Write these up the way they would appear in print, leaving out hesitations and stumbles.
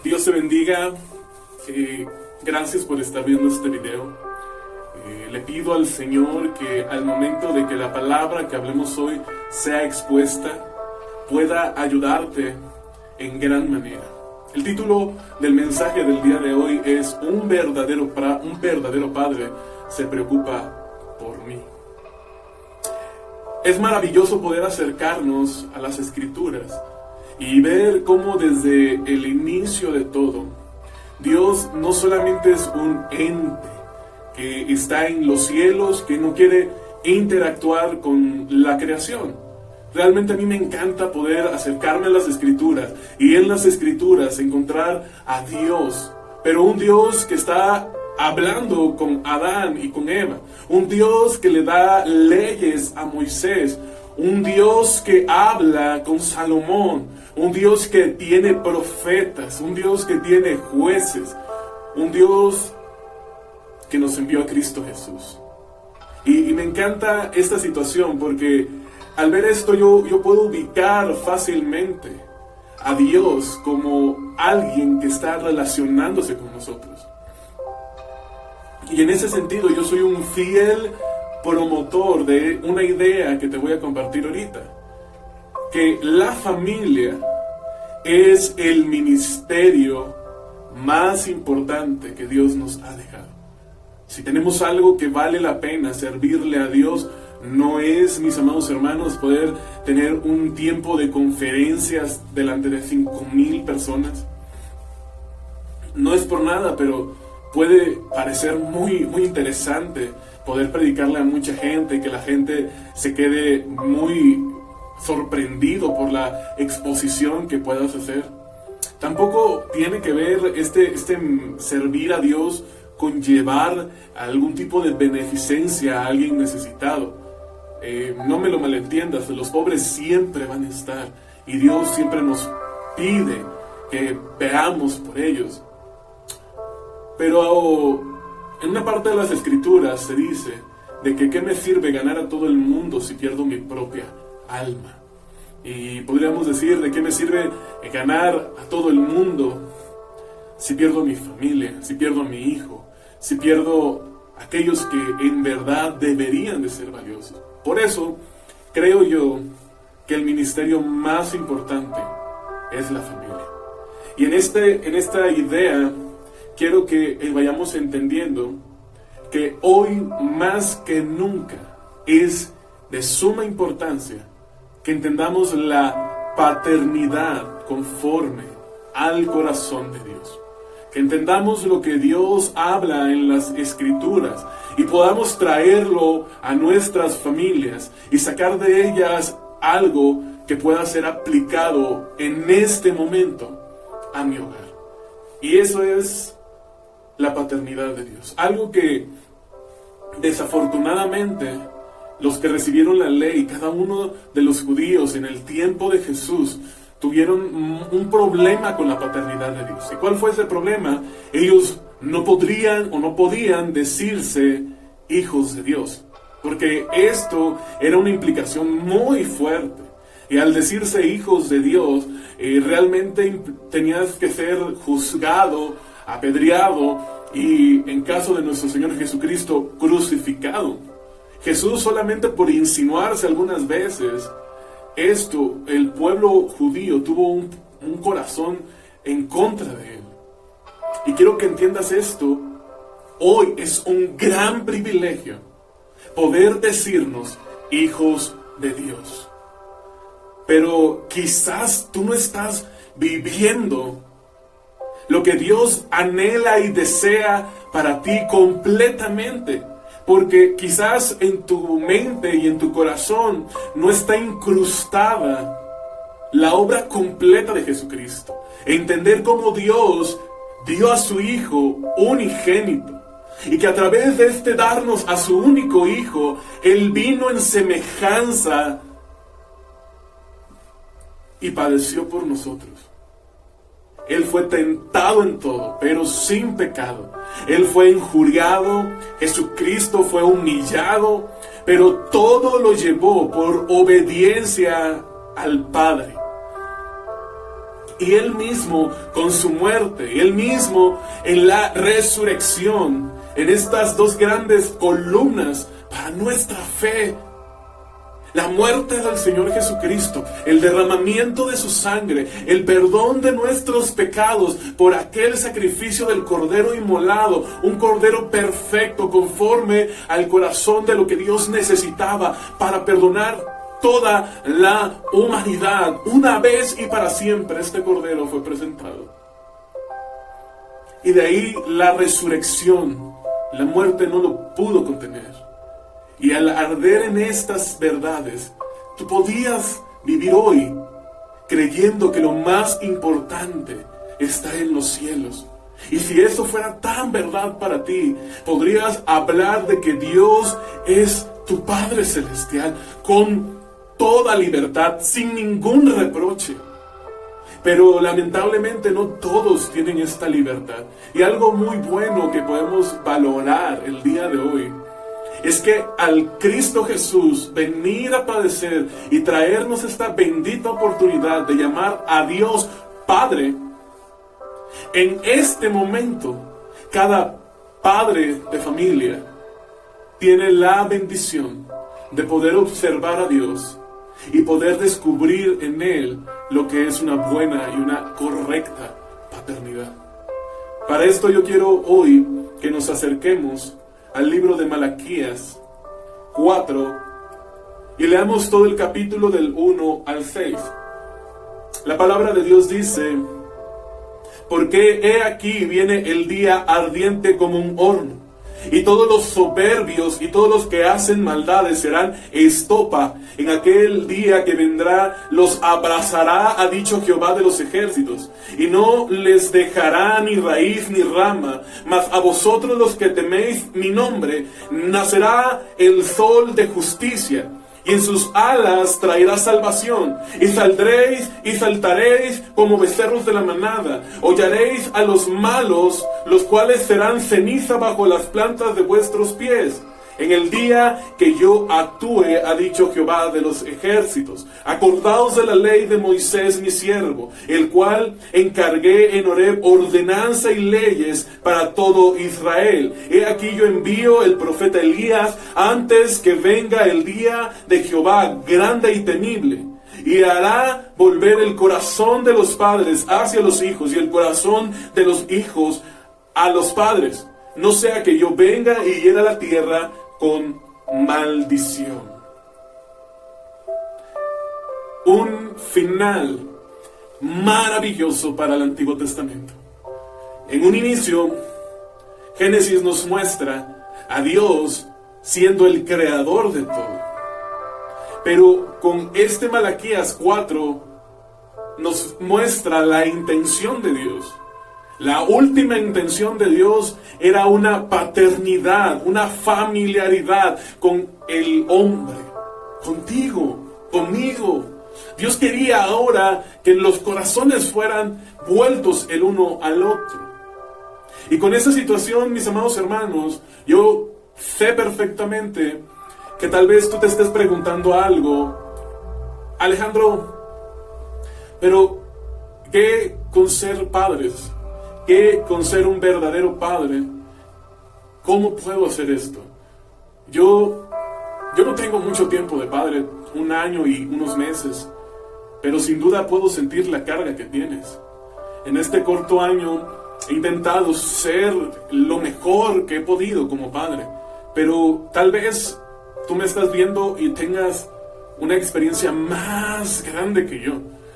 Dios te bendiga. Gracias por estar viendo este video. Le pido al Señor que al momento de que la palabra que hablemos hoy sea expuesta, pueda ayudarte en gran manera. El título del mensaje del día de hoy es un verdadero padre se preocupa por mí. Es maravilloso poder acercarnos a las Escrituras y ver cómo desde el inicio de todo, Dios no solamente es un ente que está en los cielos, que no quiere interactuar con la creación. Realmente a mí me encanta poder acercarme a las Escrituras y en las Escrituras encontrar a Dios, pero un Dios que está hablando con Adán y con Eva, un Dios que le da leyes a Moisés, un Dios que habla con Salomón, un Dios que tiene profetas, un Dios que tiene jueces, un Dios que nos envió a Cristo Jesús. Y me encanta esta situación porque al ver esto yo puedo ubicar fácilmente a Dios como alguien que está relacionándose con nosotros. Y en ese sentido yo soy un fiel promotor de una idea que te voy a compartir ahorita. Que la familia es el ministerio más importante que Dios nos ha dejado. Si tenemos algo que vale la pena servirle a Dios, no es, mis amados hermanos, poder tener un tiempo de conferencias delante de 5,000 personas. No es por nada, pero puede parecer muy interesante poder predicarle a mucha gente y que la gente se quede muy sorprendido por la exposición que puedas hacer. Tampoco tiene que ver este servir a Dios con llevar algún tipo de beneficencia a alguien necesitado. No me lo malentiendas, los pobres siempre van a estar y Dios siempre nos pide que veamos por ellos. Pero en una parte de las Escrituras se dice de que ¿qué me sirve ganar a todo el mundo si pierdo mi propia alma? Y podríamos decir de qué me sirve ganar a todo el mundo si pierdo mi familia, si pierdo a mi hijo, si pierdo a aquellos que en verdad deberían de ser valiosos. Por eso creo yo que el ministerio más importante es la familia. Y en esta idea quiero que vayamos entendiendo que hoy más que nunca es de suma importancia que entendamos la paternidad conforme al corazón de Dios. Que entendamos lo que Dios habla en las Escrituras y podamos traerlo a nuestras familias y sacar de ellas algo que pueda ser aplicado en este momento a mi hogar. Y eso es la paternidad de Dios. Algo que desafortunadamente los que recibieron la ley, cada uno de los judíos en el tiempo de Jesús, tuvieron un problema con la paternidad de Dios. ¿Y cuál fue ese problema? Ellos no podían decirse hijos de Dios, porque esto era una implicación muy fuerte. Y al decirse hijos de Dios, realmente tenías que ser juzgado, apedreado y, en caso de nuestro Señor Jesucristo, crucificado. Jesús, solamente por insinuarse algunas veces esto, el pueblo judío tuvo un corazón en contra de él. Y quiero que entiendas esto. Hoy es un gran privilegio poder decirnos hijos de Dios. Pero quizás tú no estás viviendo lo que Dios anhela y desea para ti completamente. Porque quizás en tu mente y en tu corazón no está incrustada la obra completa de Jesucristo. Entender cómo Dios dio a su Hijo unigénito. Y que a través de darnos a su único Hijo, Él vino en semejanza y padeció por nosotros. Él fue tentado en todo, pero sin pecado. Él fue injuriado, Jesucristo fue humillado, pero todo lo llevó por obediencia al Padre. Y Él mismo con su muerte, y Él mismo en la resurrección, en estas dos grandes columnas para nuestra fe. La muerte del Señor Jesucristo, el derramamiento de su sangre, el perdón de nuestros pecados por aquel sacrificio del Cordero inmolado, un Cordero perfecto conforme al corazón de lo que Dios necesitaba para perdonar toda la humanidad. Una vez y para siempre este Cordero fue presentado. Y de ahí la resurrección, la muerte no lo pudo contener. Y al arder en estas verdades, tú podías vivir hoy creyendo que lo más importante está en los cielos. Y si eso fuera tan verdad para ti, podrías hablar de que Dios es tu Padre Celestial con toda libertad, sin ningún reproche. Pero lamentablemente no todos tienen esta libertad. Y algo muy bueno que podemos valorar el día de hoy es que al Cristo Jesús venir a padecer y traernos esta bendita oportunidad de llamar a Dios Padre, en este momento cada padre de familia tiene la bendición de poder observar a Dios y poder descubrir en Él lo que es una buena y una correcta paternidad. Para esto yo quiero hoy que nos acerquemos al libro de Malaquías 4 y leamos todo el capítulo del 1 al 6. La palabra de Dios dice: porque he aquí viene el día ardiente como un horno, y todos los soberbios y todos los que hacen maldades serán estopa. En aquel día que vendrá los abrazará, ha dicho Jehová de los ejércitos, y no les dejará ni raíz ni rama. Mas a vosotros los que teméis mi nombre, nacerá el sol de justicia, y en sus alas traerá salvación, y saldréis y saltaréis como becerros de la manada. Hollaréis a los malos, los cuales serán ceniza bajo las plantas de vuestros pies. En el día que yo actúe, ha dicho Jehová de los ejércitos. Acordaos de la ley de Moisés mi siervo, el cual encargué en Horeb ordenanza y leyes para todo Israel. He aquí yo envío el profeta Elías antes que venga el día de Jehová grande y temible. Y hará volver el corazón de los padres hacia los hijos y el corazón de los hijos a los padres. No sea que yo venga y hiera la tierra con maldición. Un final maravilloso para el Antiguo Testamento. En un inicio, Génesis nos muestra a Dios siendo el creador de todo. Pero con este Malaquías 4 nos muestra la intención de Dios. La última intención de Dios era una paternidad, una familiaridad con el hombre, contigo, conmigo. Dios quería ahora que los corazones fueran vueltos el uno al otro. Y con esa situación, mis amados hermanos, yo sé perfectamente que tal vez tú te estés preguntando algo. Alejandro, pero ¿qué con ser padres? ¿Qué con ser un verdadero padre? ¿Cómo puedo hacer esto? Yo no tengo mucho tiempo de padre, 1 año y unos meses, pero sin duda puedo sentir la carga que tienes. En este corto año he intentado ser lo mejor que he podido como padre, pero tal vez tú me estás viendo y tengas una experiencia más grande que yo,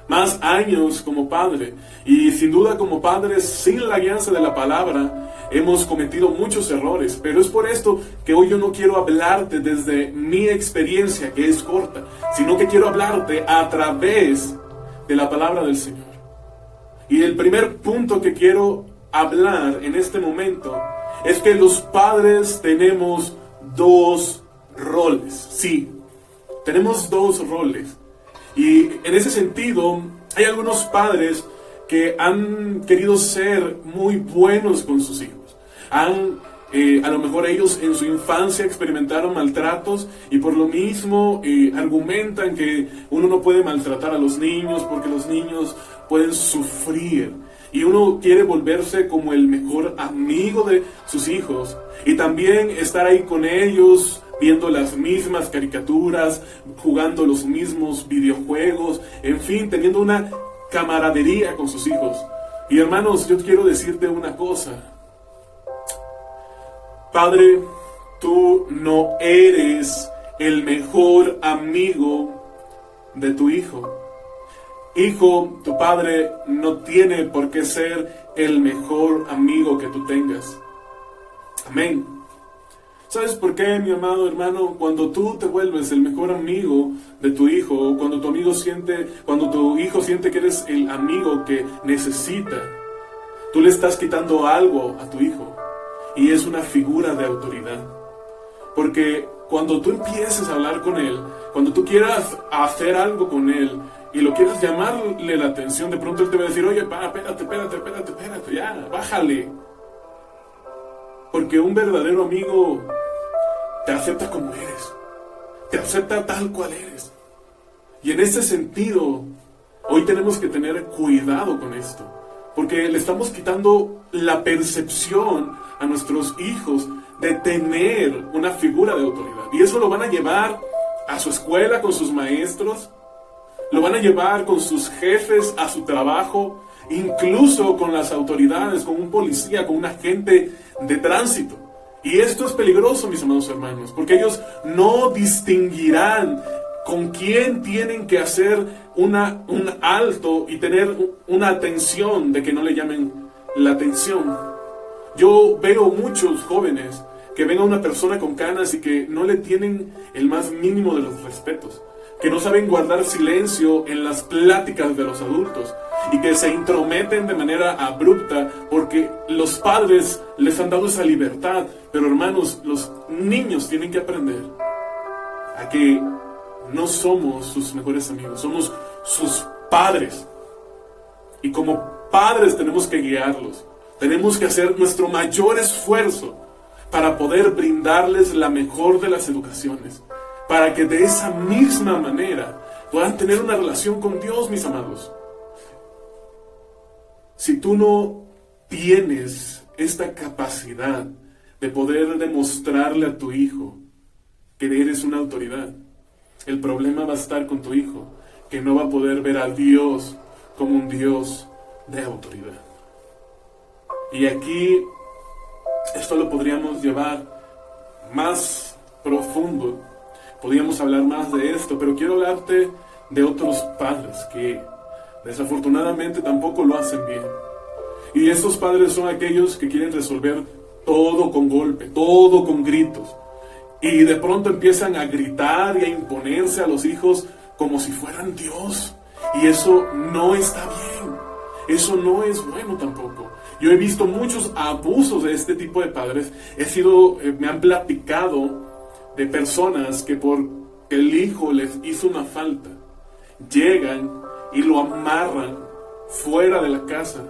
más años como padre, y sin duda como padres sin la guianza de la palabra hemos cometido muchos errores. Pero es por esto que hoy yo no quiero hablarte desde mi experiencia, que es corta, sino que quiero hablarte a través de la palabra del Señor. Y el primer punto que quiero hablar en este momento es que los padres tenemos 2 roles. Sí, tenemos 2 roles. Y en ese sentido, hay algunos padres que han querido ser muy buenos con sus hijos. A lo mejor ellos en su infancia experimentaron maltratos y por lo mismo argumentan que uno no puede maltratar a los niños porque los niños pueden sufrir. Y uno quiere volverse como el mejor amigo de sus hijos. Y también estar ahí con ellos, viendo las mismas caricaturas, jugando los mismos videojuegos, en fin, teniendo una camaradería con sus hijos. Y hermanos, yo quiero decirte una cosa. Padre, tú no eres el mejor amigo de tu hijo. Hijo, tu padre no tiene por qué ser el mejor amigo que tú tengas. Amén. ¿Sabes por qué, mi amado hermano? Cuando tú te vuelves el mejor amigo de tu hijo, cuando tu hijo siente que eres el amigo que necesita, tú le estás quitando algo a tu hijo, y es una figura de autoridad. Porque cuando tú empieces a hablar con él, cuando tú quieras hacer algo con él, y lo quieras llamarle la atención, de pronto él te va a decir, oye, espérate, ya, bájale. Porque un verdadero amigo te acepta como eres, te acepta tal cual eres. Y en ese sentido, hoy tenemos que tener cuidado con esto, porque le estamos quitando la percepción a nuestros hijos de tener una figura de autoridad. Y eso lo van a llevar a su escuela con sus maestros, lo van a llevar con sus jefes a su trabajo, incluso con las autoridades, con un policía, con un agente de tránsito. Y esto es peligroso, mis amados hermanos, porque ellos no distinguirán con quién tienen que hacer un alto y tener una atención de que no le llamen la atención. Yo veo muchos jóvenes que ven a una persona con canas y que no le tienen el más mínimo de los respetos, que no saben guardar silencio en las pláticas de los adultos y que se intrometen de manera abrupta porque los padres les han dado esa libertad. Pero hermanos, los niños tienen que aprender a que no somos sus mejores amigos, somos sus padres. Y como padres tenemos que guiarlos, tenemos que hacer nuestro mayor esfuerzo para poder brindarles la mejor de las educaciones, para que de esa misma manera puedan tener una relación con Dios, mis amados. Si tú no tienes esta capacidad de poder demostrarle a tu hijo que eres una autoridad, el problema va a estar con tu hijo, que no va a poder ver a Dios como un Dios de autoridad. Y aquí esto lo podríamos llevar más profundo. Podríamos hablar más de esto, pero quiero hablarte de otros padres que desafortunadamente tampoco lo hacen bien. Y estos padres son aquellos que quieren resolver todo con golpe, todo con gritos. Y de pronto empiezan a gritar y a imponerse a los hijos como si fueran Dios. Y eso no está bien. Eso no es bueno tampoco. Yo he visto muchos abusos de este tipo de padres. Me han platicado de personas que porque el hijo les hizo una falta, llegan y lo amarran fuera de la casa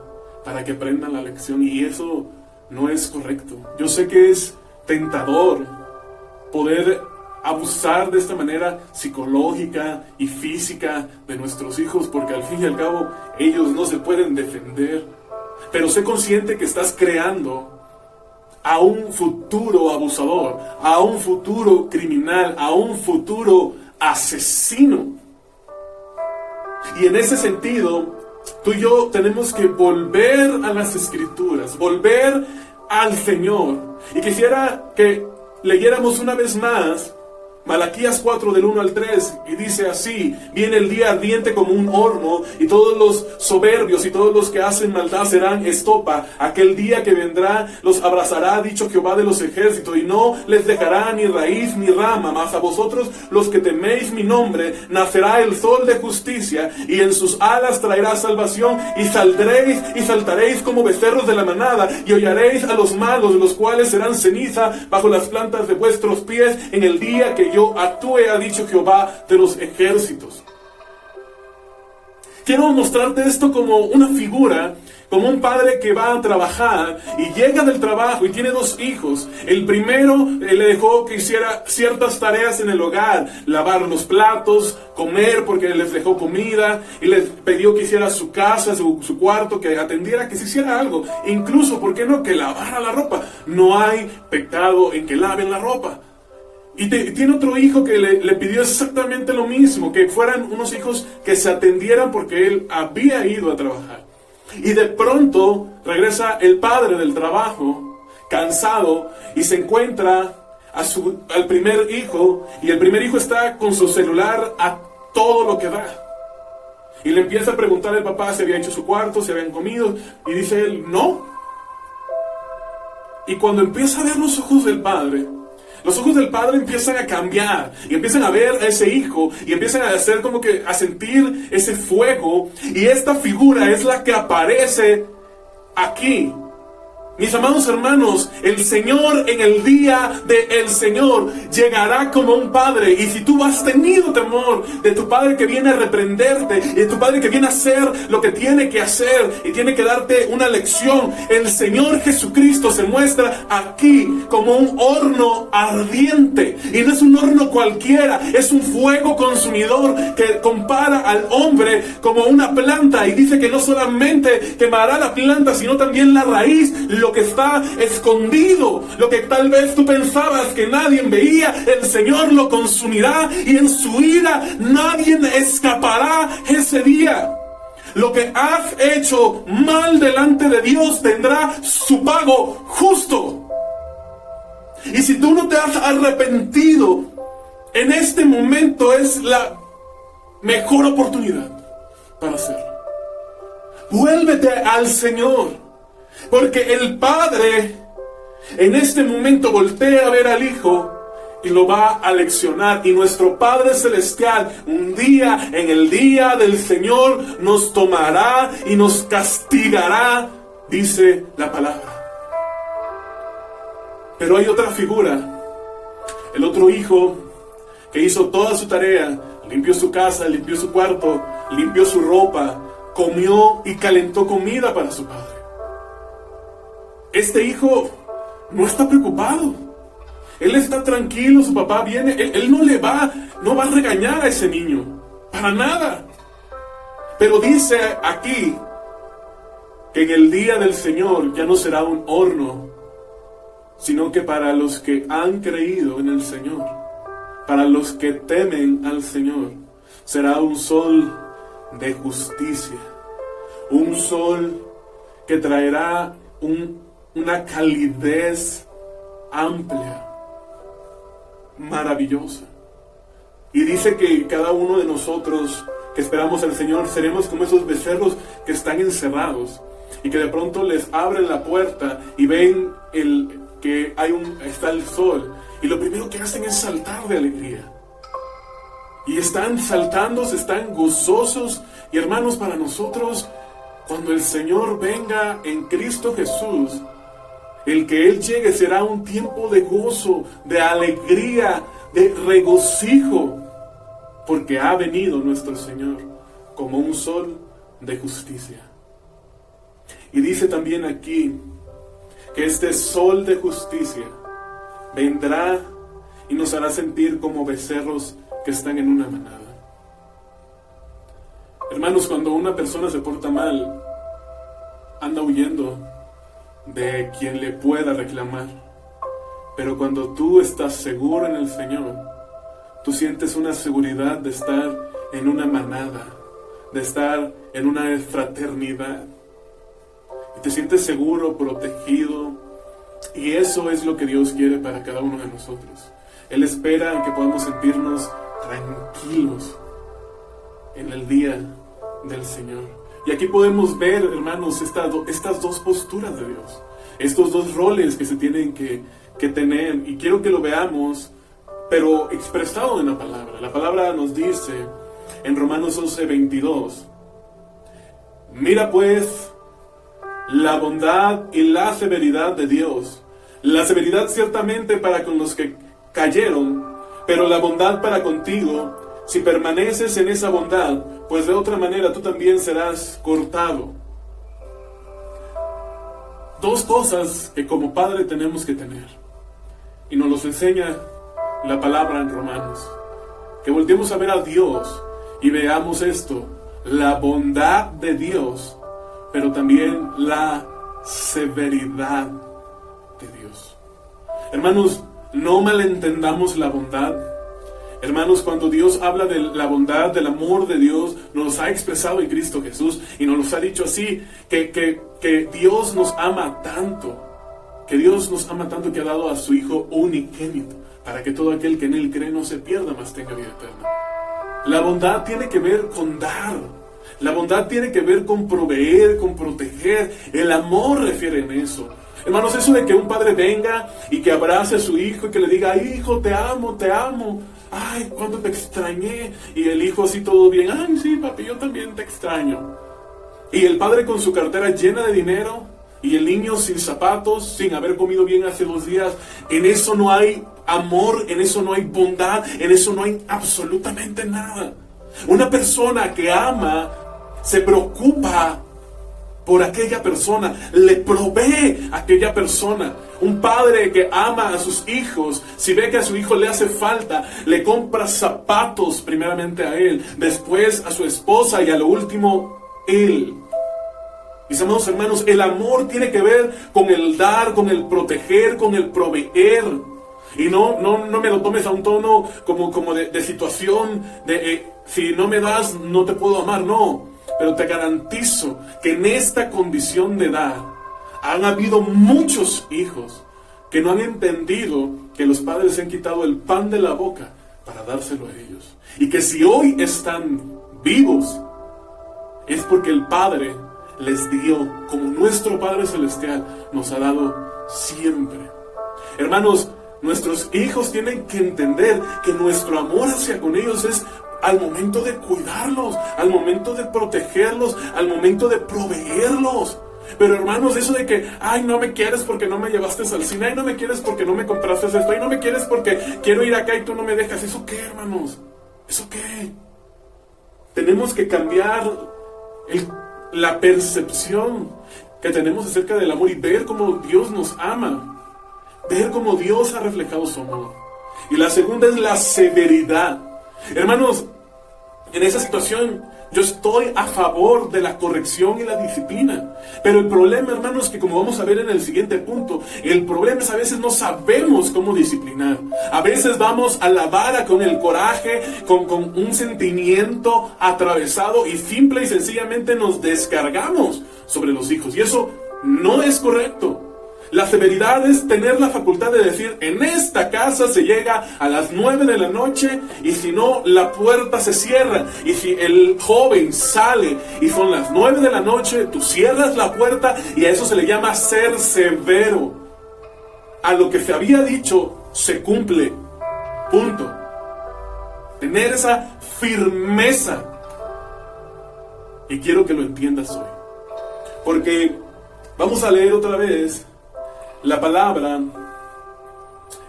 para que aprendan la lección, y eso no es correcto. Yo sé que es tentador poder abusar de esta manera psicológica y física de nuestros hijos, porque al fin y al cabo ellos no se pueden defender, pero sé consciente que estás creando a un futuro abusador, a un futuro criminal, a un futuro asesino. Y en ese sentido, tú y yo tenemos que volver a las Escrituras, volver al Señor. Y quisiera que leyéramos una vez más Malaquías 4 del 1 al 3, y dice así: viene el día ardiente como un horno, y todos los soberbios y todos los que hacen maldad serán estopa. Aquel día que vendrá los abrazará, ha dicho Jehová de los ejércitos, y no les dejará ni raíz ni rama. Mas a vosotros, los que teméis mi nombre, nacerá el sol de justicia, y en sus alas traerá salvación, y saldréis y saltaréis como becerros de la manada, y hollaréis a los malos, los cuales serán ceniza bajo las plantas de vuestros pies en el día que yo actúe, ha dicho Jehová de los ejércitos. quiero mostrarte esto como una figura, como un padre que va a trabajar y llega del trabajo y tiene 2 hijos. El primero le dejó que hiciera ciertas tareas en el hogar, lavar los platos, comer porque les dejó comida, y les pidió que hiciera su casa, su cuarto, que atendiera, que se hiciera algo. Incluso, ¿por qué no?, que lavara la ropa. No hay pecado en que laven la ropa. Y tiene otro hijo que le pidió exactamente lo mismo, que fueran unos hijos que se atendieran porque él había ido a trabajar. Y de pronto regresa el padre del trabajo, cansado, y se encuentra al primer hijo, y el primer hijo está con su celular a todo lo que da. Y le empieza a preguntar al papá si había hecho su cuarto, si habían comido, y dice él, no. Y cuando empieza a ver los ojos del padre empiezan a cambiar, y empiezan a ver a ese hijo, y empiezan a hacer como que a sentir ese fuego, y esta figura es la que aparece aquí. Mis amados hermanos, el Señor en el día del Señor llegará como un padre. Y si tú has tenido temor de tu padre que viene a reprenderte, y de tu padre que viene a hacer lo que tiene que hacer y tiene que darte una lección, el Señor Jesucristo se muestra aquí como un horno ardiente. Y no es un horno cualquiera, es un fuego consumidor que compara al hombre como una planta, y dice que no solamente quemará la planta, sino también la raíz, lo que está escondido, lo que tal vez tú pensabas que nadie veía, el Señor lo consumirá, y en su ira nadie escapará ese día. Lo que has hecho mal delante de Dios tendrá su pago justo. Y si tú no te has arrepentido, en este momento es la mejor oportunidad para hacerlo. Vuélvete al Señor. Porque el Padre en este momento voltea a ver al Hijo y lo va a leccionar. Y nuestro Padre Celestial un día, en el día del Señor, nos tomará y nos castigará, dice la palabra. Pero hay otra figura, el otro hijo que hizo toda su tarea, limpió su casa, limpió su cuarto, limpió su ropa, comió y calentó comida para su padre. Este hijo no está preocupado. Él está tranquilo, su papá viene, él no va a regañar a ese niño, para nada. Pero dice aquí que en el día del Señor ya no será un horno, sino que para los que han creído en el Señor, para los que temen al Señor, será un sol de justicia, un sol que traerá una calidez amplia, maravillosa. Y dice que cada uno de nosotros que esperamos al Señor seremos como esos becerros que están encerrados y que de pronto les abren la puerta y ven que está el sol, y lo primero que hacen es saltar de alegría. Y están saltando, están gozosos. Y hermanos, para nosotros, cuando el Señor venga en Cristo Jesús, el que Él llegue será un tiempo de gozo, de alegría, de regocijo, porque ha venido nuestro Señor como un sol de justicia. Y dice también aquí que este sol de justicia vendrá y nos hará sentir como becerros que están en una manada. Hermanos, cuando una persona se porta mal, anda huyendo de quien le pueda reclamar. Pero cuando tú estás seguro en el Señor, tú sientes una seguridad de estar en una manada, de estar en una fraternidad. Y te sientes seguro, protegido. Y eso es lo que Dios quiere para cada uno de nosotros. Él espera que podamos sentirnos tranquilos en el día del Señor. Y aquí podemos ver, hermanos, estas dos posturas de Dios, estos dos roles que se tienen que tener. Y quiero que lo veamos, pero expresado en la palabra. La palabra nos dice en Romanos 11:22: mira pues la bondad y la severidad de Dios. La severidad ciertamente para con los que cayeron, pero la bondad para contigo, si permaneces en esa bondad, pues de otra manera tú también serás cortado. Dos cosas que como padre tenemos que tener, y nos los enseña la palabra en Romanos, que volteemos a ver a Dios y veamos esto, la bondad de Dios, pero también la severidad de Dios. Hermanos, no malentendamos la bondad. Hermanos, cuando Dios habla de la bondad, del amor de Dios, nos ha expresado en Cristo Jesús y nos lo ha dicho así, que Dios nos ama tanto, que Dios nos ama tanto que ha dado a su Hijo unigénito, para que todo aquel que en Él cree no se pierda, mas tenga vida eterna. La bondad tiene que ver con dar. La bondad tiene que ver con proveer, con proteger. El amor refiere en eso. Hermanos, eso de que un padre venga y que abrace a su hijo y que le diga, hijo, te amo, te amo. Ay, cuánto te extrañé. Y el hijo así todo bien, ay, sí, papi, yo también te extraño. Y el padre con su cartera llena de dinero y el niño sin zapatos, sin haber comido bien hace 2 días. En eso no hay amor, en eso no hay bondad, en eso no hay absolutamente nada. Una persona que ama se preocupa por aquella persona, le provee a aquella persona. Un padre que ama a sus hijos, si ve que a su hijo le hace falta, le compra zapatos primeramente a él, después a su esposa y a lo último él. Mis amados hermanos, el amor tiene que ver con el dar, con el proteger, con el proveer. Y no me lo tomes a un tono como de situación, si no me das no te puedo amar, no. Pero te garantizo que en esta condición de dar, han habido muchos hijos que no han entendido que los padres se han quitado el pan de la boca para dárselo a ellos. Y que si hoy están vivos, es porque el Padre les dio, como nuestro Padre Celestial nos ha dado siempre. Hermanos, nuestros hijos tienen que entender que nuestro amor hacia con ellos es al momento de cuidarlos, al momento de protegerlos, al momento de proveerlos. Pero hermanos, eso de que, ay, no me quieres porque no me llevaste al cine, ay, no me quieres porque no me compraste esto, ay, no me quieres porque quiero ir acá y tú no me dejas, ¿eso qué, hermanos? ¿Eso qué? Tenemos que cambiar la percepción que tenemos acerca del amor y ver cómo Dios nos ama. Ver cómo Dios ha reflejado su amor. Y la segunda es la severidad. Hermanos, en esa situación yo estoy a favor de la corrección y la disciplina. Pero el problema, hermanos, que como vamos a ver en el siguiente punto, el problema es a veces no sabemos cómo disciplinar. A veces vamos a la vara con el coraje, con un sentimiento atravesado y simple y sencillamente nos descargamos sobre los hijos. Y eso no es correcto. La severidad es tener la facultad de decir, en esta casa se llega a las 9 de la noche y si no, la puerta se cierra. Y si el joven sale y son las 9 de la noche, tú cierras la puerta y a eso se le llama ser severo. A lo que se había dicho se cumple. Punto. Tener esa firmeza. Y quiero que lo entiendas hoy. Porque vamos a leer otra vez la palabra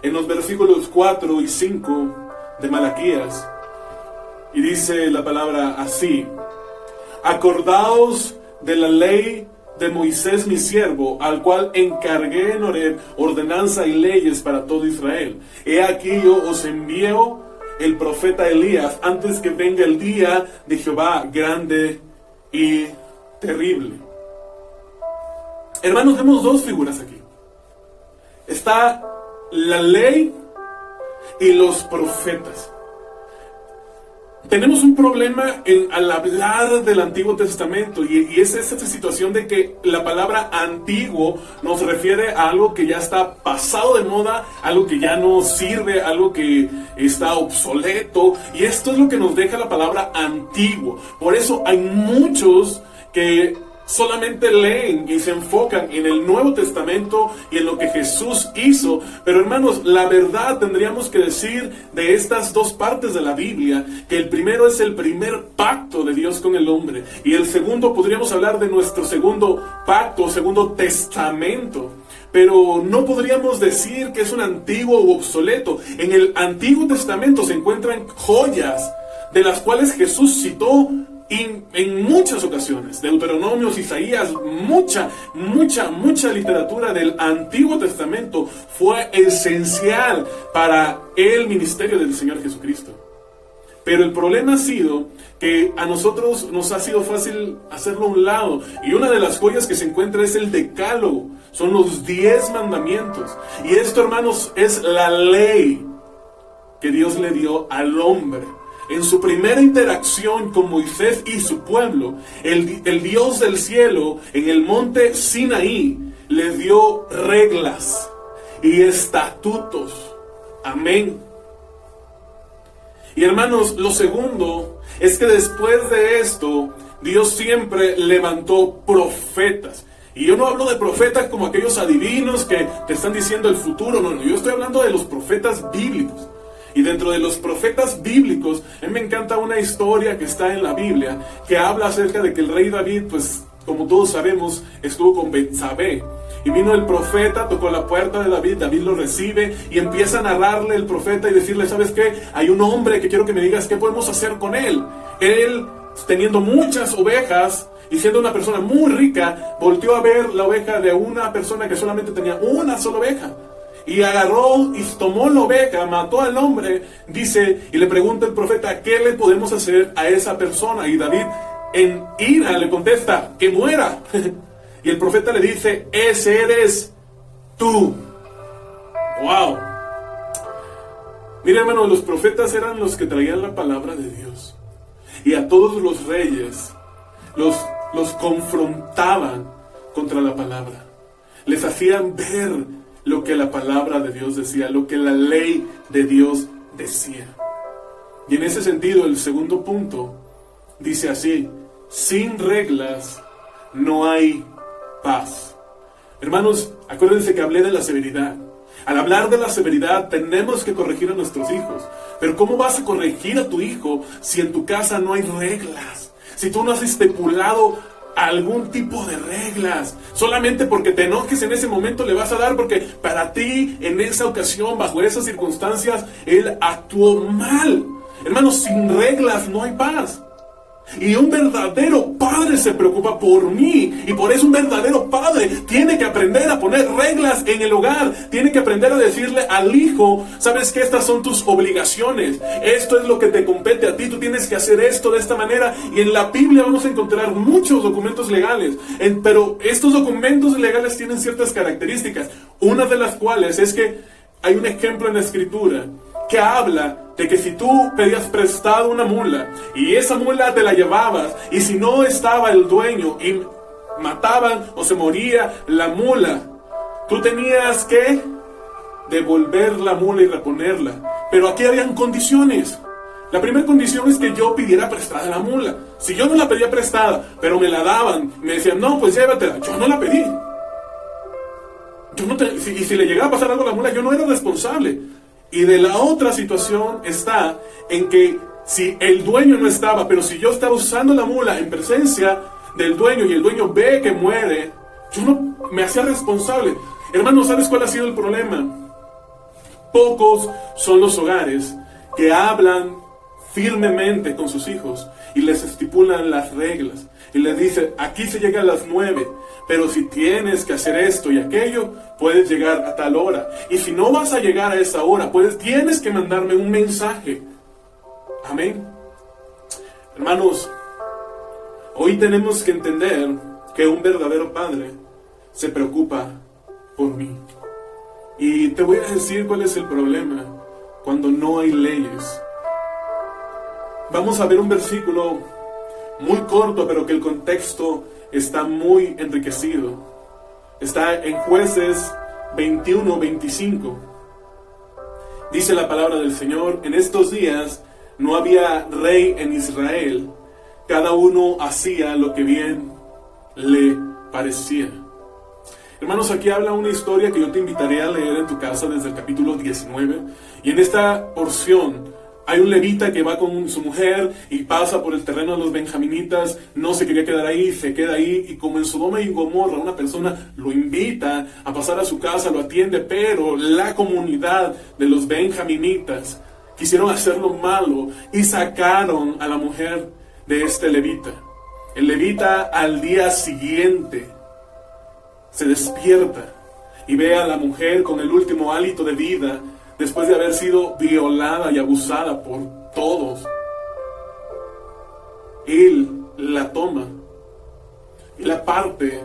en los versículos 4 y 5 de Malaquías. Y dice la palabra así: acordaos de la ley de Moisés mi siervo, al cual encargué en Horeb ordenanza y leyes para todo Israel. He aquí yo os envío el profeta Elías antes que venga el día de Jehová grande y terrible. Hermanos, vemos dos figuras aquí. Está la ley y los profetas. Tenemos un problema al hablar del Antiguo Testamento y es esa situación de que la palabra antiguo nos refiere a algo que ya está pasado de moda, algo que ya no sirve, algo que está obsoleto, y esto es lo que nos deja la palabra antiguo. Por eso hay muchos que solamente leen y se enfocan en el Nuevo Testamento y en lo que Jesús hizo. Pero hermanos, la verdad tendríamos que decir de estas dos partes de la Biblia, que el primero es el primer pacto de Dios con el hombre, y el segundo podríamos hablar de nuestro segundo pacto, segundo testamento. Pero no podríamos decir que es un antiguo u obsoleto. En el Antiguo Testamento se encuentran joyas de las cuales Jesús citó en muchas ocasiones. Deuteronomios, Isaías, mucha literatura del Antiguo Testamento fue esencial para el ministerio del Señor Jesucristo. Pero el problema ha sido que a nosotros nos ha sido fácil hacerlo a un lado. Y una de las joyas que se encuentra es el Decálogo. Son los 10 mandamientos. Y esto, hermanos, es la ley que Dios le dio al hombre. En su primera interacción con Moisés y su pueblo, el Dios del cielo, en el monte Sinaí, le dio reglas y estatutos. Amén. Y hermanos, lo segundo es que después de esto, Dios siempre levantó profetas. Y yo no hablo de profetas como aquellos adivinos que te están diciendo el futuro. No, yo estoy hablando de los profetas bíblicos. Y dentro de los profetas bíblicos, a mí me encanta una historia que está en la Biblia, que habla acerca de que el rey David, pues como todos sabemos, estuvo con Betsabé. Y vino el profeta, tocó la puerta de David, David lo recibe y empieza a narrarle el profeta y decirle, ¿sabes qué? Hay un hombre que quiero que me digas qué podemos hacer con él. Él, teniendo muchas ovejas y siendo una persona muy rica, volteó a ver la oveja de una persona que solamente tenía una sola oveja. Y agarró y tomó la oveja, mató al hombre, dice, y le pregunta el profeta, ¿qué le podemos hacer a esa persona? Y David, en ira, le contesta, que muera. Y el profeta le dice, ese eres tú. ¡Wow! Mira, hermano, los profetas eran los que traían la palabra de Dios. Y a todos los reyes los confrontaban contra la palabra. Les hacían ver lo que la palabra de Dios decía, lo que la ley de Dios decía. Y en ese sentido, el segundo punto dice así, sin reglas no hay paz. Hermanos, acuérdense que hablé de la severidad. Al hablar de la severidad, tenemos que corregir a nuestros hijos. Pero ¿cómo vas a corregir a tu hijo si en tu casa no hay reglas? Si tú no has estipulado algún tipo de reglas, solamente porque te enojes en ese momento le vas a dar, porque para ti en esa ocasión, bajo esas circunstancias, él actuó mal. Hermanos, sin reglas no hay paz. Y un verdadero padre se preocupa por mí. Y por eso un verdadero padre tiene que aprender a poner reglas en el hogar. Tiene que aprender a decirle al hijo, sabes que estas son tus obligaciones. Esto es lo que te compete a ti. Tú tienes que hacer esto de esta manera. Y en la Biblia vamos a encontrar muchos documentos legales. Pero estos documentos legales tienen ciertas características. Una de las cuales es que hay un ejemplo en la Escritura que habla de que si tú pedías prestado una mula y esa mula te la llevabas, y si no estaba el dueño y mataban o se moría la mula, tú tenías que devolver la mula y reponerla. Pero aquí habían condiciones. La primera condición es que yo pidiera prestada la mula. Si yo no la pedía prestada, pero me la daban, me decían, no, pues llévatela, yo no la pedí. Y si le llegaba a pasar algo a la mula, yo no era responsable. Y de la otra situación está en que si el dueño no estaba, pero si yo estaba usando la mula en presencia del dueño y el dueño ve que muere, yo no me hacía responsable. Hermano, ¿sabes cuál ha sido el problema? Pocos son los hogares que hablan firmemente con sus hijos y les estipulan las reglas. Y les dice, aquí se llega a las 9, pero si tienes que hacer esto y aquello, puedes llegar a tal hora. Y si no vas a llegar a esa hora, tienes que mandarme un mensaje. Amén. Hermanos, hoy tenemos que entender que un verdadero padre se preocupa por mí. Y te voy a decir cuál es el problema cuando no hay leyes. Vamos a ver un versículo muy corto, pero que el contexto está muy enriquecido. Está en Jueces 21-25. Dice la palabra del Señor, en estos días no había rey en Israel, cada uno hacía lo que bien le parecía. Hermanos, aquí habla una historia que yo te invitaré a leer en tu casa desde el capítulo 19. Y en esta porción hay un levita que va con su mujer y pasa por el terreno de los benjaminitas, no se quería quedar ahí, se queda ahí, y como en Sodoma y Gomorra una persona lo invita a pasar a su casa, lo atiende, pero la comunidad de los benjaminitas quisieron hacer lo malo y sacaron a la mujer de este levita. El levita al día siguiente se despierta y ve a la mujer con el último hálito de vida después de haber sido violada y abusada por todos. Él la toma y la parte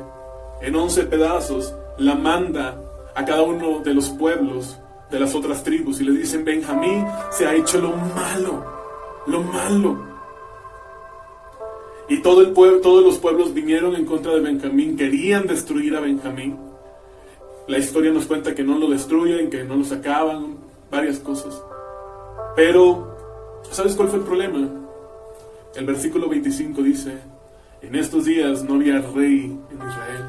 en 11 pedazos, la manda a cada uno de los pueblos de las otras tribus y le dicen: Benjamín se ha hecho lo malo, lo malo. Y todos los pueblos vinieron en contra de Benjamín, querían destruir a Benjamín. La historia nos cuenta que no lo destruyen, que no lo sacaban, varias cosas. Pero, ¿sabes cuál fue el problema? El versículo 25 dice: en estos días no había rey en Israel,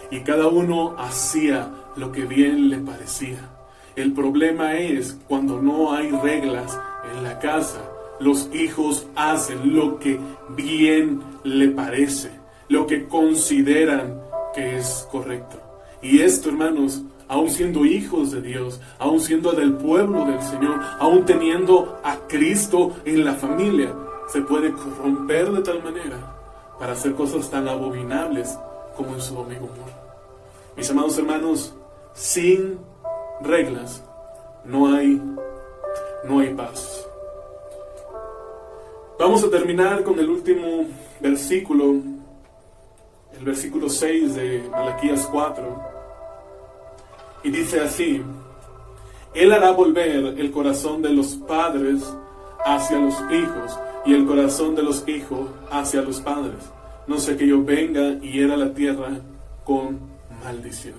y cada uno hacía lo que bien le parecía. El problema es cuando no hay reglas en la casa, los hijos hacen lo que bien le parece, lo que consideran que es correcto. Y esto, hermanos, aún siendo hijos de Dios, aún siendo del pueblo del Señor, aún teniendo a Cristo en la familia, se puede corromper de tal manera para hacer cosas tan abominables como en Sodoma y Gomorra. Mis amados hermanos, sin reglas no hay paz. Vamos a terminar con el último versículo, el versículo 6 de Malaquías 4. Y dice así: Él hará volver el corazón de los padres hacia los hijos, y el corazón de los hijos hacia los padres, no sea que yo venga y hiera la tierra con maldición.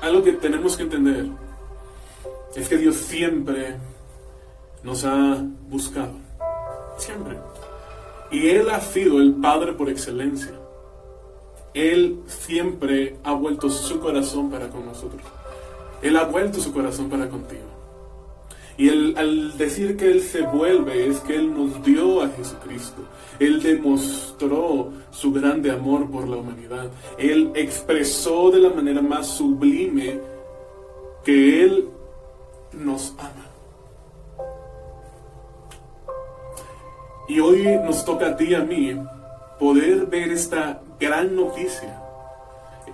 Algo que tenemos que entender es que Dios siempre nos ha buscado, siempre. Y Él ha sido el Padre por excelencia. Él siempre ha vuelto su corazón para con nosotros. Él ha vuelto su corazón para contigo. Y al decir que Él se vuelve, es que Él nos dio a Jesucristo. Él demostró su grande amor por la humanidad. Él expresó de la manera más sublime que Él nos ama. Y hoy nos toca a ti y a mí poder ver esta gran noticia,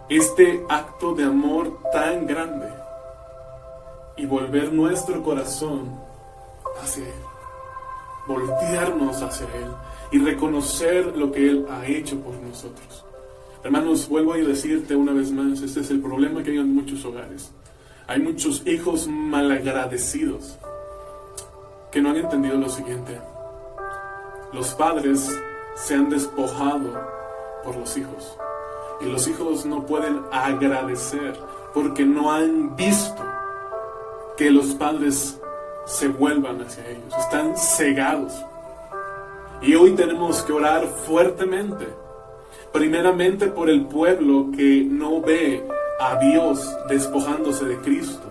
este acto de amor tan grande, y volver nuestro corazón hacia Él, voltearnos hacia Él y reconocer lo que Él ha hecho por nosotros. Hermanos, vuelvo a decirte una vez más, este es el problema que hay en muchos hogares. Hay muchos hijos malagradecidos que no han entendido lo siguiente: los padres se han despojado por los hijos, y los hijos no pueden agradecer porque no han visto que los padres se vuelvan hacia ellos. Están cegados. Y hoy tenemos que orar fuertemente, primeramente por el pueblo que no ve a Dios despojándose de Cristo,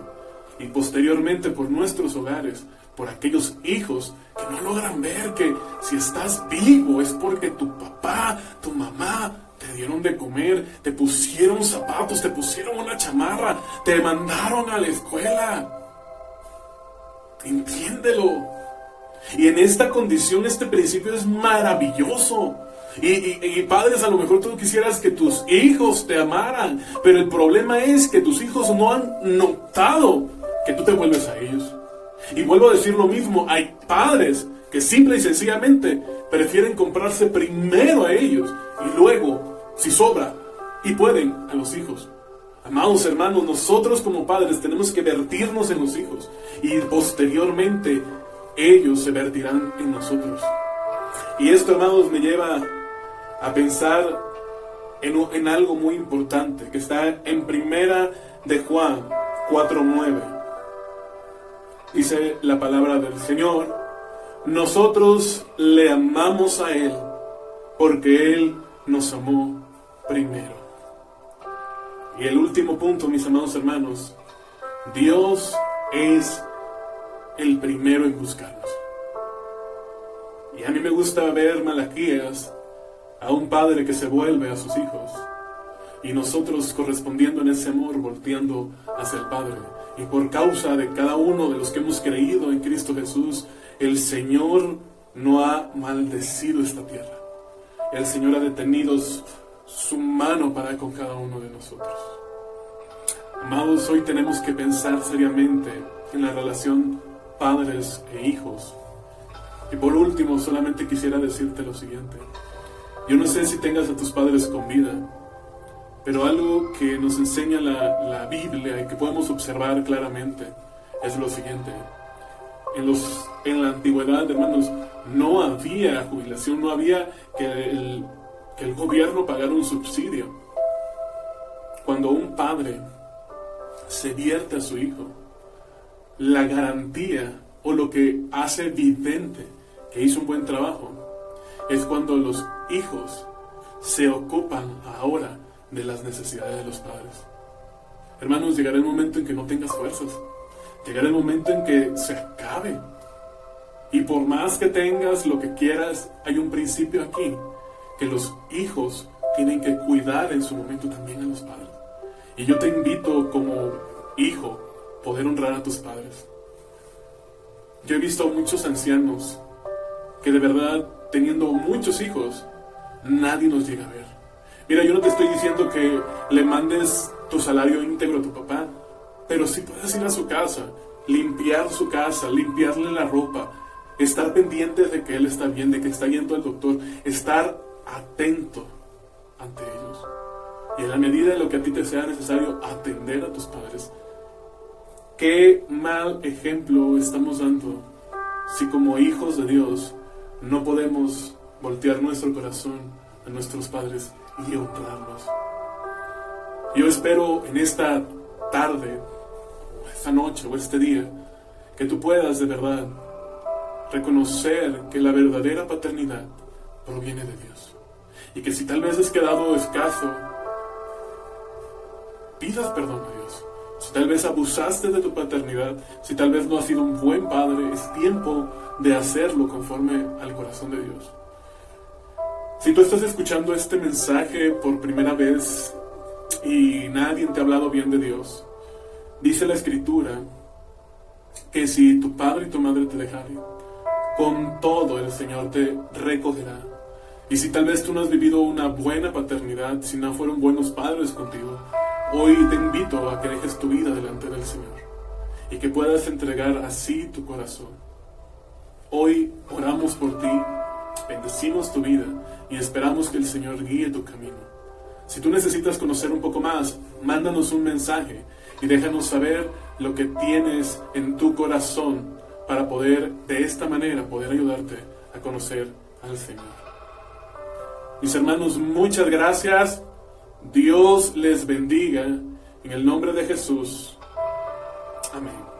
y posteriormente por nuestros hogares, por aquellos hijos que no logran ver que si estás vivo es porque tu papá, tu mamá te dieron de comer, te pusieron zapatos, te pusieron una chamarra, te mandaron a la escuela. Entiéndelo. Y en esta condición, este principio es maravilloso. Y padres, a lo mejor tú quisieras que tus hijos te amaran, pero el problema es que tus hijos no han notado que tú te vuelves a ellos. Y vuelvo a decir lo mismo: hay padres que simple y sencillamente prefieren comprarse primero a ellos y luego, si sobra y pueden, a los hijos. Amados hermanos, nosotros como padres tenemos que vertirnos en los hijos, y posteriormente ellos se vertirán en nosotros. Y esto, hermanos, me lleva a pensar en algo muy importante que está en Primera de Juan 4:9. Dice la palabra del Señor: nosotros le amamos a Él porque Él nos amó primero. Y el último punto, mis amados hermanos: Dios es el primero en buscarnos. Y a mí me gusta ver Malaquías, a un padre que se vuelve a sus hijos, y nosotros correspondiendo en ese amor, volteando hacia el Padre Y por causa de cada uno de los que hemos creído en Cristo Jesús, el Señor no ha maldecido esta tierra. El Señor ha detenido su mano para con cada uno de nosotros. Amados, hoy tenemos que pensar seriamente en la relación padres e hijos. Y por último, solamente quisiera decirte lo siguiente. Yo no sé si tengas a tus padres con vida, pero algo que nos enseña la Biblia y que podemos observar claramente es lo siguiente. En la antigüedad, hermanos, no había jubilación, no había que el gobierno pagara un subsidio. Cuando un padre se vierte a su hijo, la garantía o lo que hace evidente que hizo un buen trabajo es cuando los hijos se ocupan ahora de las necesidades de los padres. Hermanos, llegará el momento en que no tengas fuerzas. Llegará el momento en que se acabe. Y por más que tengas lo que quieras, hay un principio aquí, que los hijos tienen que cuidar en su momento también a los padres. Y yo te invito como hijo poder honrar a tus padres. Yo he visto a muchos ancianos que de verdad, teniendo muchos hijos, nadie nos llega a ver. Mira, yo no te estoy diciendo que le mandes tu salario íntegro a tu papá, pero sí puedes ir a su casa, limpiar su casa, limpiarle la ropa, estar pendiente de que él está bien, de que está yendo al doctor, estar atento ante ellos. Y en la medida de lo que a ti te sea necesario, atender a tus padres. Qué mal ejemplo estamos dando si como hijos de Dios no podemos voltear nuestro corazón a nuestros padres y honrarlos. Yo espero en esta tarde, o esta noche, o este día, que tú puedas de verdad reconocer que la verdadera paternidad proviene de Dios. Y que si tal vez has quedado escaso, pidas perdón a Dios. Si tal vez abusaste de tu paternidad, si tal vez no has sido un buen padre, es tiempo de hacerlo conforme al corazón de Dios. Si tú estás escuchando este mensaje por primera vez y nadie te ha hablado bien de Dios, dice la Escritura que si tu padre y tu madre te dejaren, con todo el Señor te recogerá. Y si tal vez tú no has vivido una buena paternidad, si no fueron buenos padres contigo, hoy te invito a que dejes tu vida delante del Señor y que puedas entregar así tu corazón. Hoy oramos por ti, bendecimos tu vida y esperamos que el Señor guíe tu camino. Si tú necesitas conocer un poco más, mándanos un mensaje y déjanos saber lo que tienes en tu corazón para poder, de esta manera, poder ayudarte a conocer al Señor. Mis hermanos, muchas gracias. Dios les bendiga. En el nombre de Jesús. Amén.